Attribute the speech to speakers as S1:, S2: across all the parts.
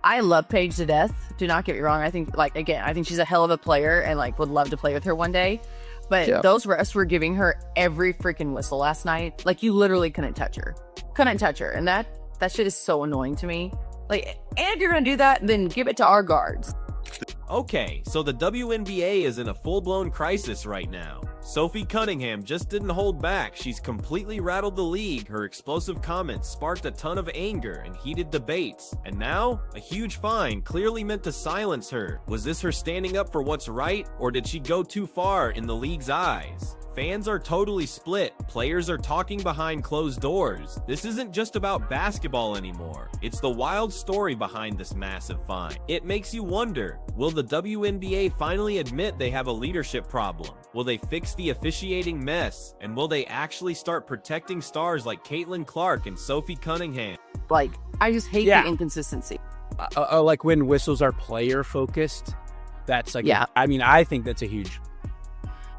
S1: I love Paige to death. Do not get me wrong. I think, like, again, I think she's a hell of a player and, like, would love to play with her one day. But those refs were giving her every freaking whistle last night. Like, you literally couldn't touch her. Couldn't touch her. And that shit is so annoying to me. Like, and if you're going to do that, then give it to our guards.
S2: Okay, so the WNBA is in a full-blown crisis right now. Sophie Cunningham just didn't hold back. She's completely rattled the league. Her explosive comments sparked a ton of anger and heated debates. And now, a huge fine clearly meant to silence her. Was this her standing up for what's right, or did she go too far in the league's eyes? Fans are totally split. Players are talking behind closed doors. This isn't just about basketball anymore. It's the wild story behind this massive fine. It makes you wonder, will the WNBA finally admit they have a leadership problem? Will they fix the officiating mess? And will they actually start protecting stars like Caitlin Clark and Sophie Cunningham?
S1: Like, I just hate the inconsistency.
S3: Like when whistles are player focused, that's like, I mean, I think that's a huge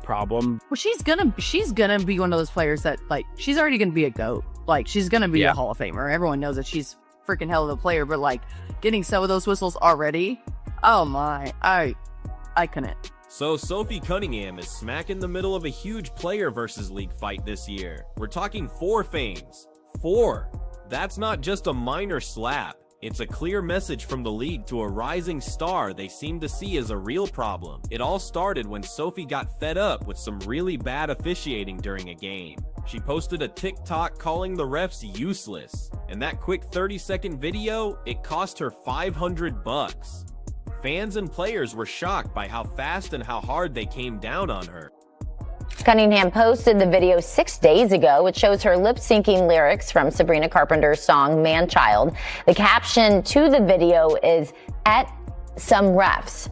S3: problem.
S1: Well, she's gonna be one of those players that, like, she's already gonna be a GOAT. Like, she's gonna be a Hall of Famer. Everyone knows that she's freaking hell of a player, but like getting some of those whistles already, oh my, I couldn't.
S2: So Sophie Cunningham is smack in the middle of a huge player versus league fight this year. We're talking 4 fames. 4. That's not just a minor slap. It's a clear message from the league to a rising star they seem to see as a real problem. It all started when Sophie got fed up with some really bad officiating during a game. She posted a TikTok calling the refs useless, and that quick 30-second video, it cost her $500. Fans and players were shocked by how fast and how hard they came down on her.
S4: Cunningham posted the video 6 days ago. It shows her lip-syncing lyrics from Sabrina Carpenter's song Man-Child. The caption to the video is, "At some refs."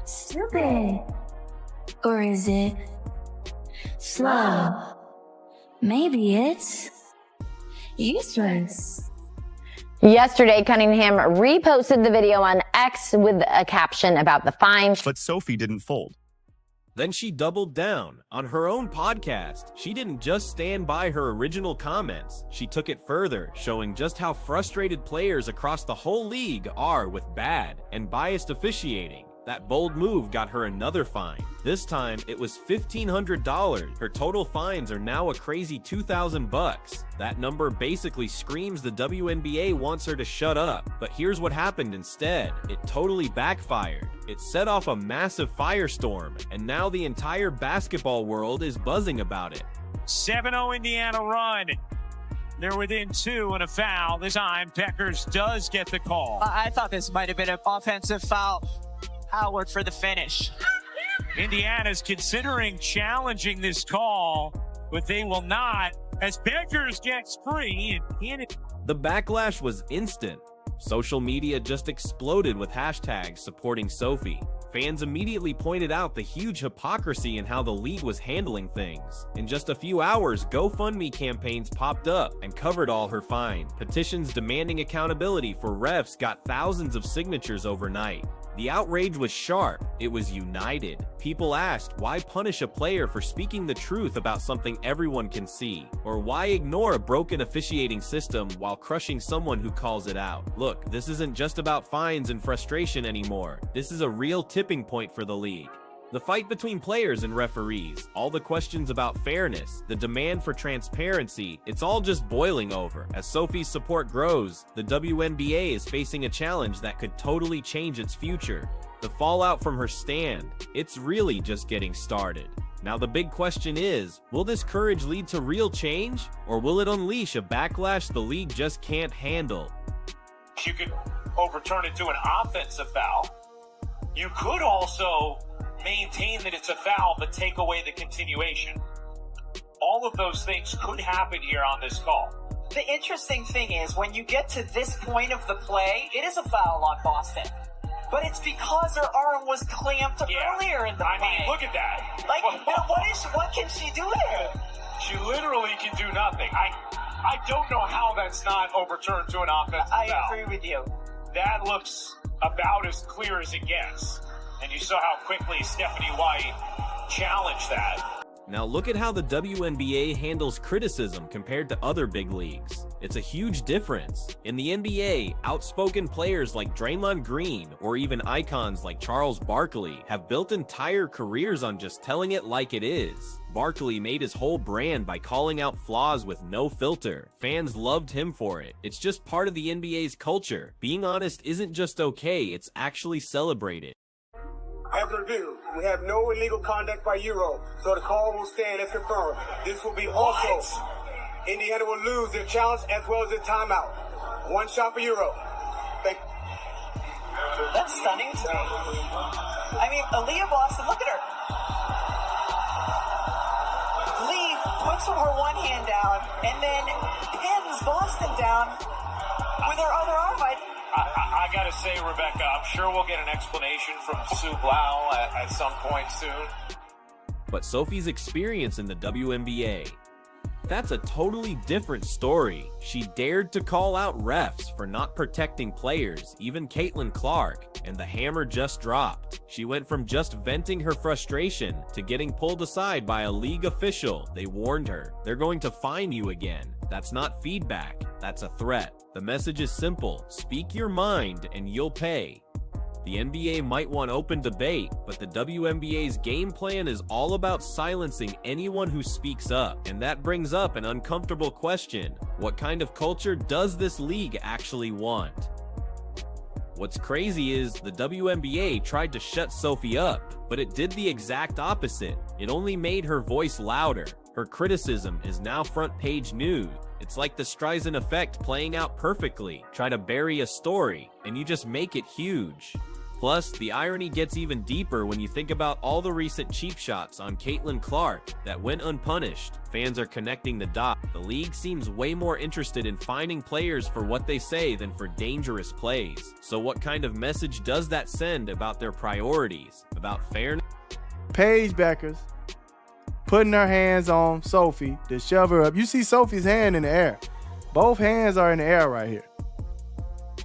S5: Stupid. Or is it slow? Maybe it's useless.
S4: Yesterday, Cunningham reposted the video on X with a caption about the fine.
S6: But Sophie didn't fold.
S2: Then she doubled down. On her own podcast, she didn't just stand by her original comments. She took it further, showing just how frustrated players across the whole league are with bad and biased officiating. That bold move got her another fine. This time, it was $1,500. Her total fines are now a crazy $2,000. That number basically screams the WNBA wants her to shut up. But here's what happened instead. It totally backfired. It set off a massive firestorm, and now the entire basketball world is buzzing about it.
S7: 7-0 Indiana run. They're within 2 and a foul. This time, Peckers does get the call.
S8: I thought this might have been an offensive foul. Howard for the finish.
S7: Indiana's considering challenging this call, but they will not, as Peckers gets free.
S2: The backlash was instant. Social media just exploded with hashtags supporting Sophie. Fans immediately pointed out the huge hypocrisy in how the league was handling things. In just a few hours, GoFundMe campaigns popped up and covered all her fine. Petitions demanding accountability for refs got thousands of signatures overnight. The outrage was sharp. It was united. People asked, why punish a player for speaking the truth about something everyone can see? Or why ignore a broken officiating system while crushing someone who calls it out? Look, this isn't just about fines and frustration anymore. This is a real tipping point for the league. The fight between players and referees, all the questions about fairness, the demand for transparency, it's all just boiling over. As Sophie's support grows, the WNBA is facing a challenge that could totally change its future. The fallout from her stand, it's really just getting started. Now the big question is, will this courage lead to real change, or will it unleash a backlash the league just can't handle?
S7: You could overturn it to an offensive foul. You could also maintain that it's a foul, but take away the continuation. All of those things could happen here on this call.
S8: The interesting thing is, when you get to this point of the play, it is a foul on Boston. But it's because her arm was clamped earlier in the play.
S7: I mean, look at that.
S8: Like, what can she do there?
S7: She literally can do nothing. I don't know how that's not overturned to an offensive foul.
S8: I agree with you.
S7: That looks about as clear as it gets. And you saw how quickly Stephanie White challenged that.
S2: Now look at how the WNBA handles criticism compared to other big leagues. It's a huge difference. In the NBA, outspoken players like Draymond Green or even icons like Charles Barkley have built entire careers on just telling it like it is. Barkley made his whole brand by calling out flaws with no filter. Fans loved him for it. It's just part of the NBA's culture. Being honest isn't just okay, it's actually celebrated.
S6: As reviewed, we have no illegal conduct by Euro, so the call will stand as confirmed. This will be also. Indiana will lose their challenge as well as their timeout. One shot for Euro. Thank you.
S8: That's stunning to me. I mean, Aaliyah Boston, look at her. Lee puts her one hand down and then pins Boston down with her other arm.
S7: I gotta say, Rebecca, I'm sure we'll get an explanation from Sue Blau at some point soon.
S2: But Sophie's experience in the WNBA, that's a totally different story. She dared to call out refs for not protecting players, even Caitlin Clark, and the hammer just dropped. She went from just venting her frustration to getting pulled aside by a league official. They warned her, "They're going to fine you again." That's not feedback, that's a threat. The message is simple: speak your mind and you'll pay. The NBA might want open debate, but the WNBA's game plan is all about silencing anyone who speaks up. And that brings up an uncomfortable question. What kind of culture does this league actually want? What's crazy is the WNBA tried to shut Sophie up, but it did the exact opposite. It only made her voice louder. Her criticism is now front page news. It's like the Streisand effect playing out perfectly. Try to bury a story, and you just make it huge. Plus, the irony gets even deeper when you think about all the recent cheap shots on Caitlin Clark that went unpunished. Fans are connecting the dots. The league seems way more interested in finding players for what they say than for dangerous plays. So what kind of message does that send about their priorities, about fairness?
S9: Paige Beckers putting her hands on Sophie to shove her up. You see Sophie's hand in the air. Both hands are in the air right here.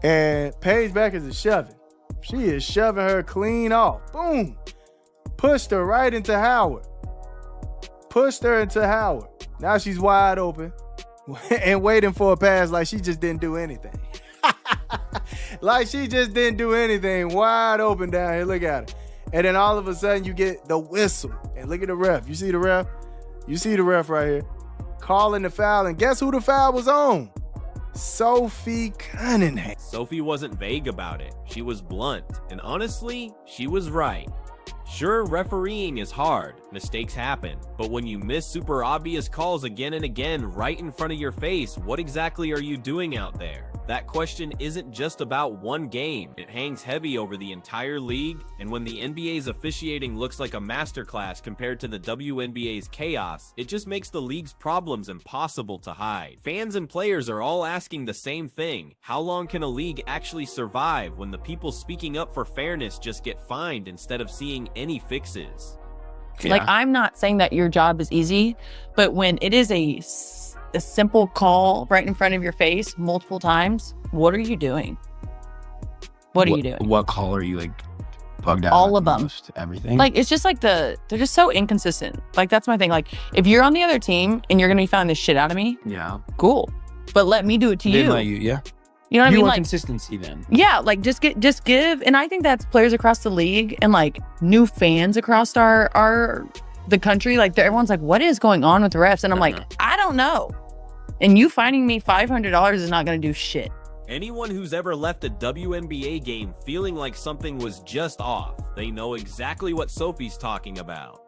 S9: And Paige Beckers is shoving. She is shoving her clean off. Boom. Pushed her right into Howard. Pushed her into Howard. Now she's wide open and waiting for a pass like she just didn't do anything. Like she just didn't do anything. Wide open down here. Look at her. And then all of a sudden you get the whistle. And look at the ref. You see the ref? You see the ref right here. Calling the foul. And guess who the foul was on? Sophie Cunningham.
S2: Sophie wasn't vague about it. She was blunt. And honestly, she was right. Sure, refereeing is hard. Mistakes happen. But when you miss super obvious calls again and again right in front of your face, what exactly are you doing out there? That question isn't just about one game. It hangs heavy over the entire league, and when the NBA's officiating looks like a masterclass compared to the WNBA's chaos, it just makes the league's problems impossible to hide. Fans and players are all asking the same thing. How long can a league actually survive when the people speaking up for fairness just get fined instead of seeing any fixes?
S1: Yeah. Like, I'm not saying that your job is easy, but when it is a simple call right in front of your face multiple times, what are you doing? What are you doing?
S3: What call are you like bugged out?
S1: All of them.
S3: Everything.
S1: Like, it's just like they're just so inconsistent. Like, that's my thing. Like, if you're on the other team and you're gonna be finding the shit out of me,
S3: yeah,
S1: cool. But let me do it to you.
S3: Let you, yeah.
S1: You know what I mean?
S3: You want
S1: like
S3: consistency then.
S1: Yeah, like just give. And I think that's players across the league and like new fans across the country. Like everyone's like, what is going on with the refs? And I'm like, I don't know. And you finding me $500 is not going to do shit.
S2: Anyone who's ever left a WNBA game feeling like something was just off, they know exactly what Sophie's talking about.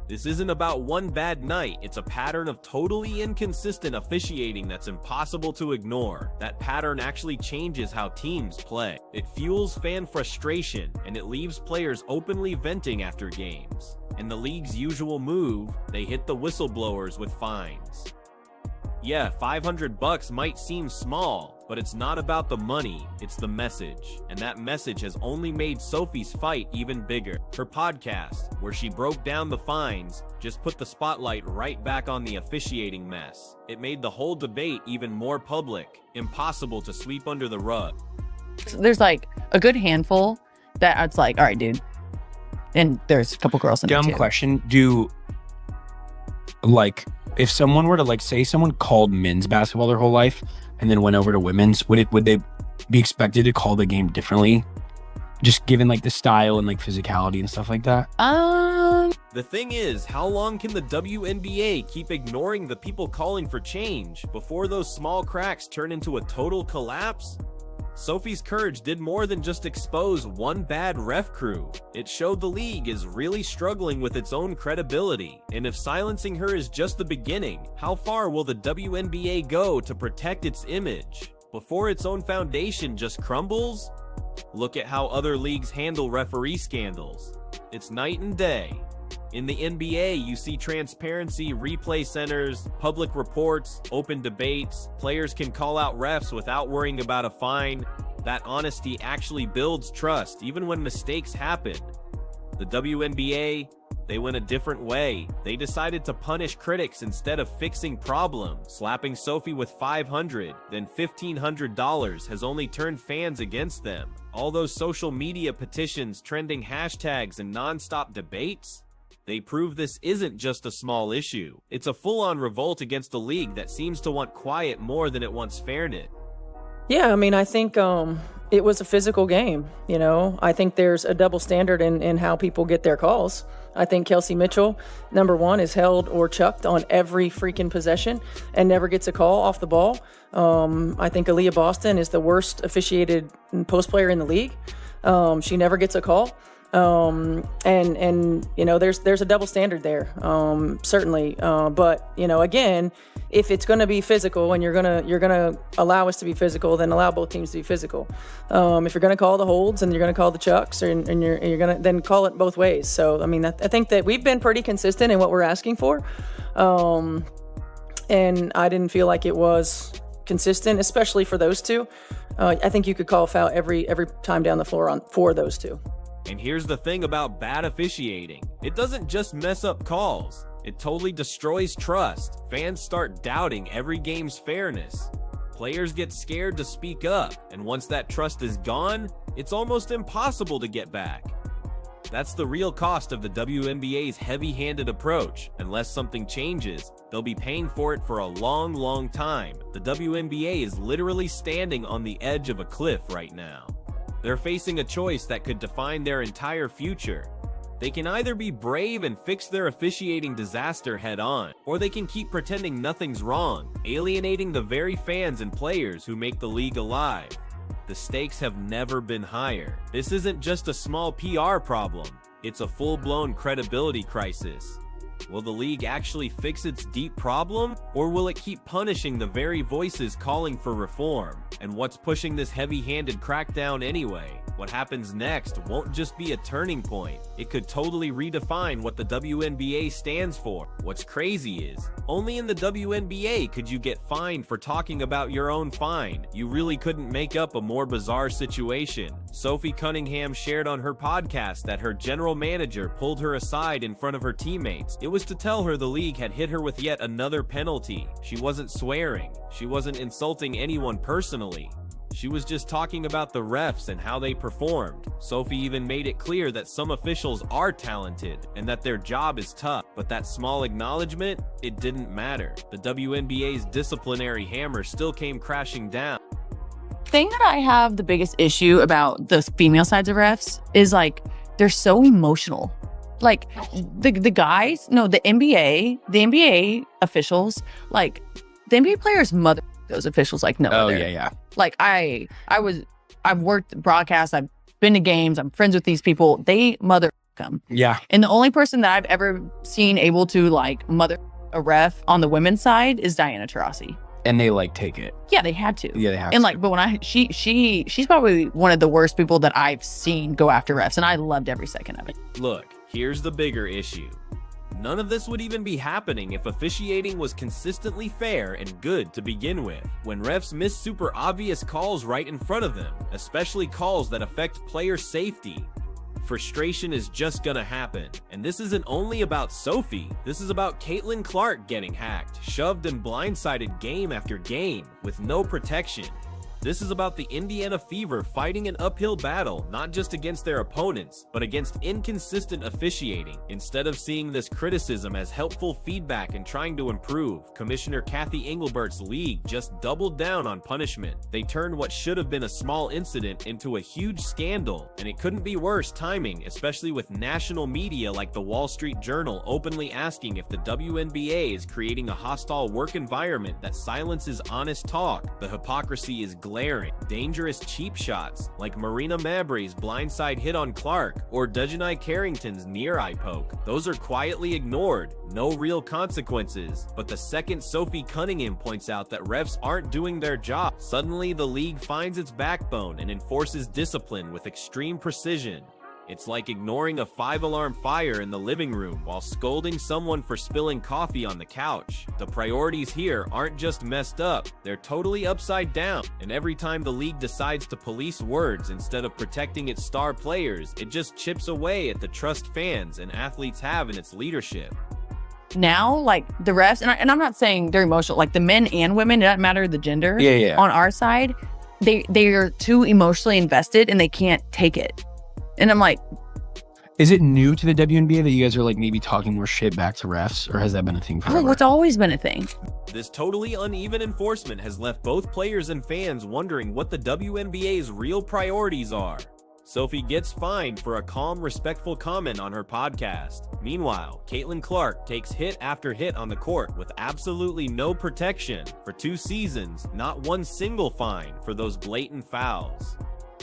S2: This isn't about one bad night, it's a pattern of totally inconsistent officiating that's impossible to ignore. That pattern actually changes how teams play. It fuels fan frustration, and it leaves players openly venting after games. In the league's usual move, they hit the whistleblowers with fines. Yeah, $500 might seem small, but it's not about the money, it's the message. And that message has only made Sophie's fight even bigger. Her podcast, where she broke down the fines, just put the spotlight right back on the officiating mess. It made the whole debate even more public, impossible to sweep under the rug.
S1: There's like a good handful that it's like, all right, dude. And there's a couple girls in there too.
S3: Dumb question. like, if someone were to, like, say someone called men's basketball their whole life and then went over to women's, would they be expected to call the game differently? Just given, like, the style and, like, physicality and stuff like that?
S2: The thing is, how long can the WNBA keep ignoring the people calling for change before those small cracks turn into a total collapse? Sophie's courage did more than just expose one bad ref crew. It showed the league is really struggling with its own credibility, and if silencing her is just the beginning, how far will the WNBA go to protect its image before its own foundation just crumbles? Look at how other leagues handle referee scandals. It's night and day. In the NBA, you see transparency, replay centers, public reports, open debates. Players can call out refs without worrying about a fine. That honesty actually builds trust, even when mistakes happen. The WNBA, they went a different way. They decided to punish critics instead of fixing problems. Slapping Sophie with $500, then $1,500 has only turned fans against them. All those social media petitions, trending hashtags, and non-stop debates, they prove this isn't just a small issue. It's a full-on revolt against a league that seems to want quiet more than it wants fairness.
S10: Yeah, I mean, I think it was a physical game, you know. I think there's a double standard in how people get their calls. I think Kelsey Mitchell, number one, is held or chucked on every freaking possession and never gets a call off the ball. I think Aaliyah Boston is the worst officiated post player in the league. She never gets a call. And you know, there's a double standard there, certainly. But you know, again, if it's going to be physical and you're gonna allow us to be physical, then allow both teams to be physical. If you're going to call the holds and you're going to call the chucks, and you're going to then call it both ways. So I mean, I think that we've been pretty consistent in what we're asking for, and I didn't feel like it was consistent, especially for those two. I think you could call a foul every time down the floor for those two.
S2: And here's the thing about bad officiating. It doesn't just mess up calls. It totally destroys trust. Fans start doubting every game's fairness. Players get scared to speak up, and once that trust is gone, it's almost impossible to get back. That's the real cost of the WNBA's heavy-handed approach. Unless something changes, they'll be paying for it for a long, long time. The WNBA is literally standing on the edge of a cliff right now. They're facing a choice that could define their entire future. They can either be brave and fix their officiating disaster head-on, or they can keep pretending nothing's wrong, alienating the very fans and players who make the league alive. The stakes have never been higher. This isn't just a small PR problem, it's a full-blown credibility crisis. Will the league actually fix its deep problem, or will it keep punishing the very voices calling for reform? And what's pushing this heavy-handed crackdown anyway? What happens next won't just be a turning point. It could totally redefine what the WNBA stands for. What's crazy is, only in the WNBA could you get fined for talking about your own fine. You really couldn't make up a more bizarre situation. Sophie Cunningham shared on her podcast that her general manager pulled her aside in front of her teammates. It was to tell her the league had hit her with yet another penalty. She wasn't swearing. She wasn't insulting anyone personally. She was just talking about the refs and how they performed. Sophie even made it clear that some officials are talented and that their job is tough, but that small acknowledgement, it didn't matter. The WNBA's disciplinary hammer still came crashing down.
S1: The thing that I have the biggest issue about the female sides of refs is like, they're so emotional. Like the guys, no, the NBA officials, like the NBA players mother those officials like no other.
S3: Yeah.
S1: Like I've worked broadcasts, I've been to games, I'm friends with these people. They mother them.
S3: Yeah.
S1: And the only person that I've ever seen able to like mother a ref on the women's side is Diana Taurasi.
S3: And they like take it.
S1: Yeah, they had to.
S3: Yeah, they have
S1: and
S3: to.
S1: like, but when she's probably one of the worst people that I've seen go after refs, and I loved every second of it.
S2: Look, here's the bigger issue. None of this would even be happening if officiating was consistently fair and good to begin with. When refs miss super obvious calls right in front of them, especially calls that affect player safety, frustration is just gonna happen. And this isn't only about Sophie, this is about Caitlin Clark getting hacked, shoved and blindsided game after game with no protection. This is about the Indiana Fever fighting an uphill battle, not just against their opponents, but against inconsistent officiating. Instead of seeing this criticism as helpful feedback and trying to improve, Commissioner Kathy Englebert's league just doubled down on punishment. They turned what should have been a small incident into a huge scandal, and it couldn't be worse timing, especially with national media like the Wall Street Journal openly asking if the WNBA is creating a hostile work environment that silences honest talk. The hypocrisy is glaring. Dangerous cheap shots, like Marina Mabry's blindside hit on Clark, or Dejanai Carrington's near-eye poke. Those are quietly ignored, no real consequences. But the second Sophie Cunningham points out that refs aren't doing their job, suddenly the league finds its backbone and enforces discipline with extreme precision. It's like ignoring a 5-alarm fire in the living room while scolding someone for spilling coffee on the couch. The priorities here aren't just messed up, they're totally upside down. And every time the league decides to police words instead of protecting its star players, it just chips away at the trust fans and athletes have in its leadership.
S1: Now, like the refs, and I'm not saying they're emotional, like the men and women, it doesn't matter the gender. On our side, they are too emotionally invested and they can't take it. And I'm like,
S3: is it new to the WNBA that you guys are like maybe talking more shit back to refs, or has that been a thing forever?
S1: Oh, it's always been a thing.
S2: This totally uneven enforcement has left both players and fans wondering what the WNBA's real priorities are. Sophie gets fined for a calm, respectful comment on her podcast. Meanwhile, Caitlin Clark takes hit after hit on the court with absolutely no protection. For 2 seasons, not one single fine for those blatant fouls.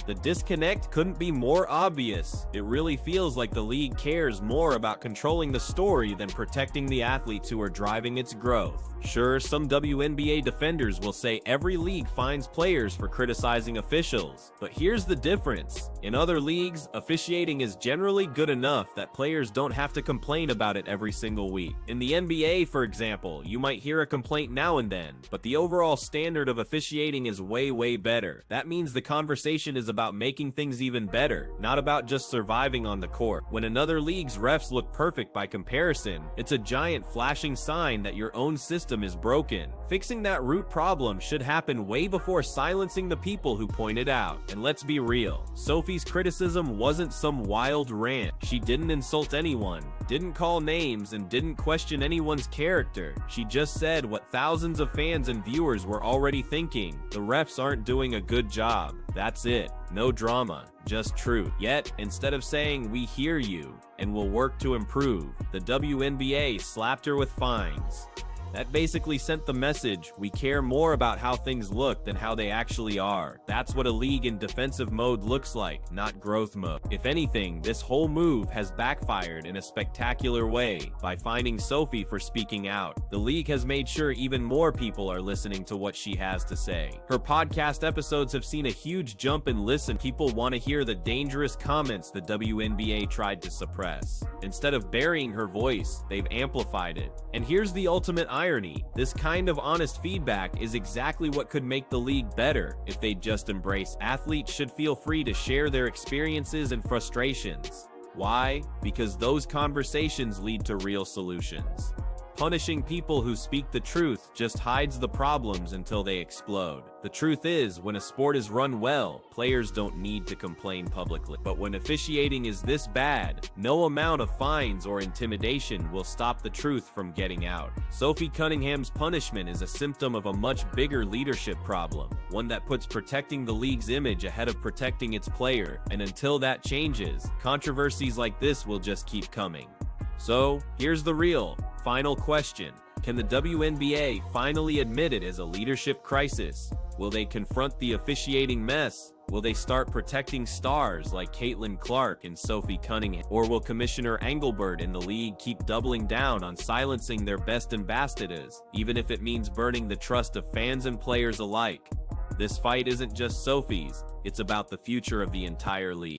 S2: The disconnect couldn't be more obvious. It really feels like the league cares more about controlling the story than protecting the athletes who are driving its growth. Sure, some WNBA defenders will say every league fines players for criticizing officials, but here's the difference. In other leagues, officiating is generally good enough that players don't have to complain about it every single week. In the NBA, for example, you might hear a complaint now and then, but the overall standard of officiating is way better. That means the conversation is about making things even better, not about just surviving on the court. When another league's refs look perfect by comparison, it's a giant flashing sign that your own system is broken. Fixing that root problem should happen way before silencing the people who point it out. And let's be real, Sophie's criticism wasn't some wild rant. She didn't insult anyone, didn't call names, and didn't question anyone's character. She just said what thousands of fans and viewers were already thinking: the refs aren't doing a good job. That's it. No drama, just truth. Yet, instead of saying "we hear you and will work to improve," the WNBA slapped her with fines. That basically sent the message, we care more about how things look than how they actually are. That's what a league in defensive mode looks like, not growth mode. If anything, this whole move has backfired in a spectacular way by fining Sophie for speaking out. The league has made sure even more people are listening to what she has to say. Her podcast episodes have seen a huge jump in listen. People want to hear the dangerous comments the WNBA tried to suppress. Instead of burying her voice, they've amplified it. And here's the ultimate irony. This kind of honest feedback is exactly what could make the league better if they just embrace. Athletes should feel free to share their experiences and frustrations. Why? Because those conversations lead to real solutions. Punishing people who speak the truth just hides the problems until they explode. The truth is, when a sport is run well, players don't need to complain publicly. But when officiating is this bad, no amount of fines or intimidation will stop the truth from getting out. Sophie Cunningham's punishment is a symptom of a much bigger leadership problem, one that puts protecting the league's image ahead of protecting its player. And until that changes, controversies like this will just keep coming. So, here's the real, final question. Can the WNBA finally admit it as a leadership crisis? Will they confront the officiating mess? Will they start protecting stars like Caitlin Clark and Sophie Cunningham? Or will Commissioner Engelbert and the league keep doubling down on silencing their best ambassadors, even if it means burning the trust of fans and players alike? This fight isn't just Sophie's, it's about the future of the entire league.